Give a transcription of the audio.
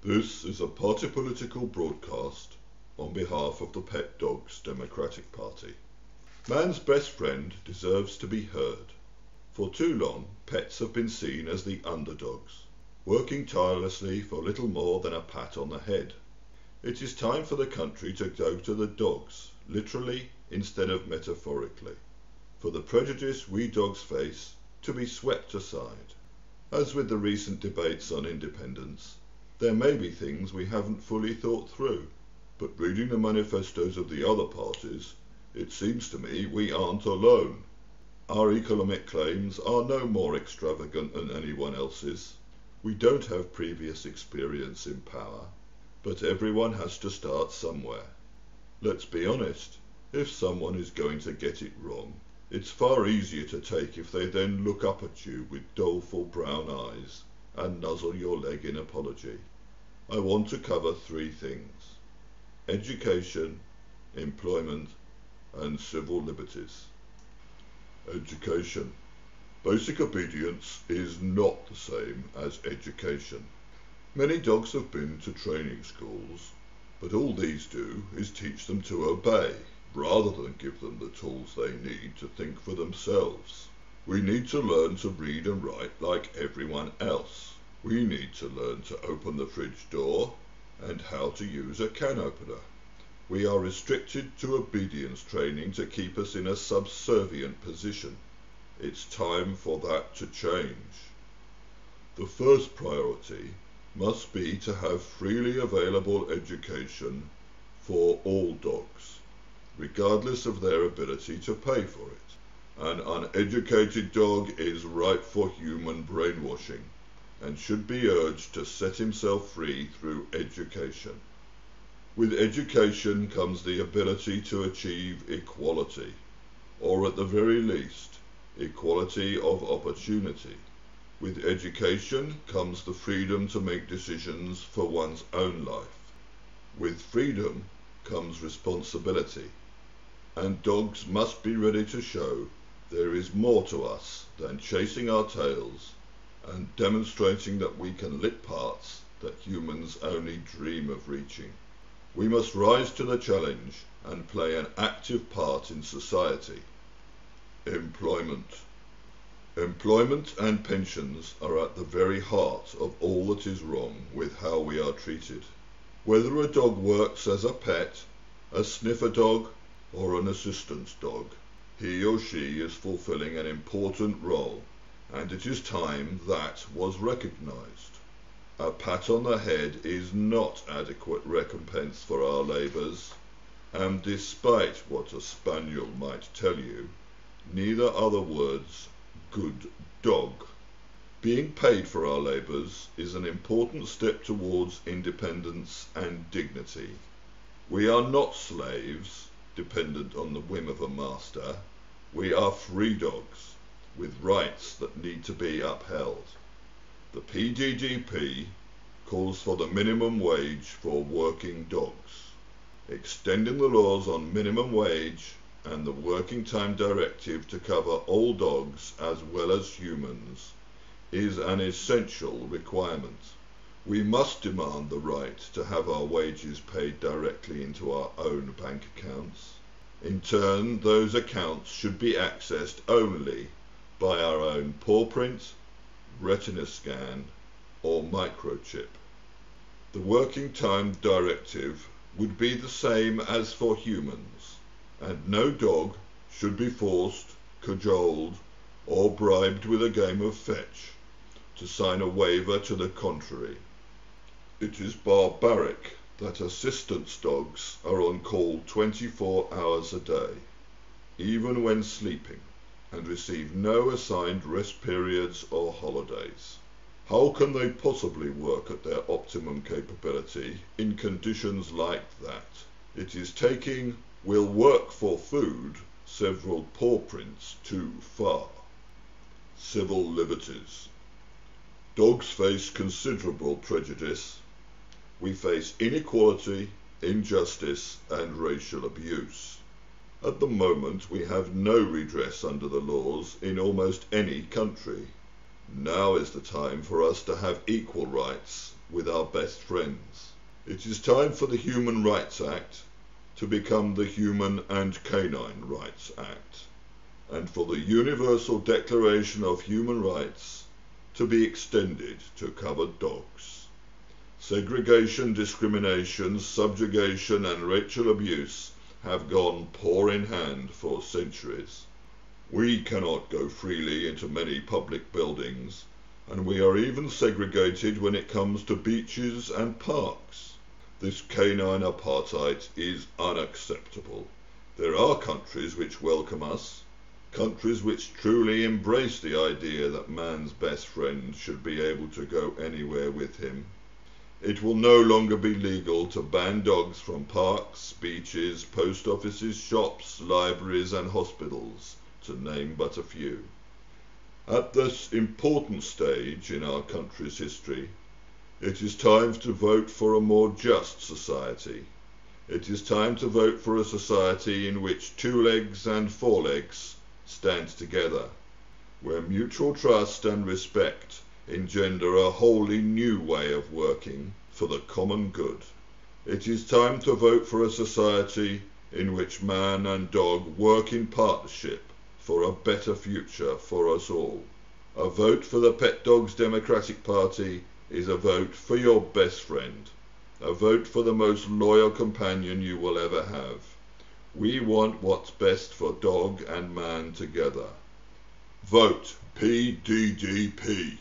This is a party political broadcast on behalf of the Pet Dogs Democratic Party. Man's best friend deserves to be heard. For too long, pets have been seen as the underdogs, working tirelessly for little more than a pat on the head. It is time for the country to go to the dogs, literally instead of metaphorically, for the prejudice we dogs face to be swept aside. As with the recent debates on independence, there may be things we haven't fully thought through, but reading the manifestos of the other parties, it seems to me we aren't alone. Our economic claims are no more extravagant than anyone else's. We don't have previous experience in power, but everyone has to start somewhere. Let's be honest, if someone is going to get it wrong, it's far easier to take if they then look up at you with doleful brown eyes and nuzzle your leg in apology. I want to cover three things: education, employment, and civil liberties. Education. Basic obedience is not the same as education. Many dogs have been to training schools, but all these do is teach them to obey, rather than give them the tools they need to think for themselves. We need to learn to read and write like everyone else. We need to learn to open the fridge door and how to use a can opener. We are restricted to obedience training to keep us in a subservient position. It's time for that to change. The first priority must be to have freely available education for all dogs, regardless of their ability to pay for it. An uneducated dog is ripe for human brainwashing and should be urged to set himself free through education. With education comes the ability to achieve equality, or at the very least, equality of opportunity. With education comes the freedom to make decisions for one's own life. With freedom comes responsibility, and dogs must be ready to show there is more to us than chasing our tails and demonstrating that we can lick parts that humans only dream of reaching. We must rise to the challenge and play an active part in society. Employment. Employment and pensions are at the very heart of all that is wrong with how we are treated. Whether a dog works as a pet, a sniffer dog, or an assistance dog, he or she is fulfilling an important role, and it is time that was recognized. A pat on the head is not adequate recompense for our labours, and despite what a spaniel might tell you, neither are the words good dog. Being paid for our labours is an important step towards independence and dignity. We are not slaves, dependent on the whim of a master. We are free dogs, with rights that need to be upheld. The PDDP calls for the minimum wage for working dogs. Extending the laws on minimum wage and the Working Time Directive to cover all dogs as well as humans is an essential requirement. We must demand the right to have our wages paid directly into our own bank accounts. In turn, those accounts should be accessed only by our own paw print, retina scan, or microchip. The Working Time Directive would be the same as for humans, and no dog should be forced, cajoled, or bribed with a game of fetch to sign a waiver to the contrary. It is barbaric that assistance dogs are on call 24 hours a day, even when sleeping, and receive no assigned rest periods or holidays. How can they possibly work at their optimum capability in conditions like that? It is taking "will work for food" several paw prints too far. Civil liberties. Dogs face considerable prejudice. We face inequality, injustice, and racial abuse. At the moment, we have no redress under the laws in almost any country. Now is the time for us to have equal rights with our best friends. It is time for the Human Rights Act to become the Human and Canine Rights Act, and for the Universal Declaration of Human Rights to be extended to cover dogs. Segregation, discrimination, subjugation and racial abuse have gone paw in hand for centuries. We cannot go freely into many public buildings, and we are even segregated when it comes to beaches and parks. This canine apartheid is unacceptable. There are countries which welcome us, countries which truly embrace the idea that man's best friend should be able to go anywhere with him. It will no longer be legal to ban dogs from parks, beaches, post offices, shops, libraries and hospitals, to name but a few. At this important stage in our country's history, it is time to vote for a more just society. It is time to vote for a society in which 2 legs and 4 legs stand together, where mutual trust and respect engender a wholly new way of working for the common good. It is time to vote for a society in which man and dog work in partnership for a better future for us all. A vote for the Pet Dogs Democratic Party is a vote for your best friend, a vote for the most loyal companion you will ever have. We want what's best for dog and man together. Vote PDDP.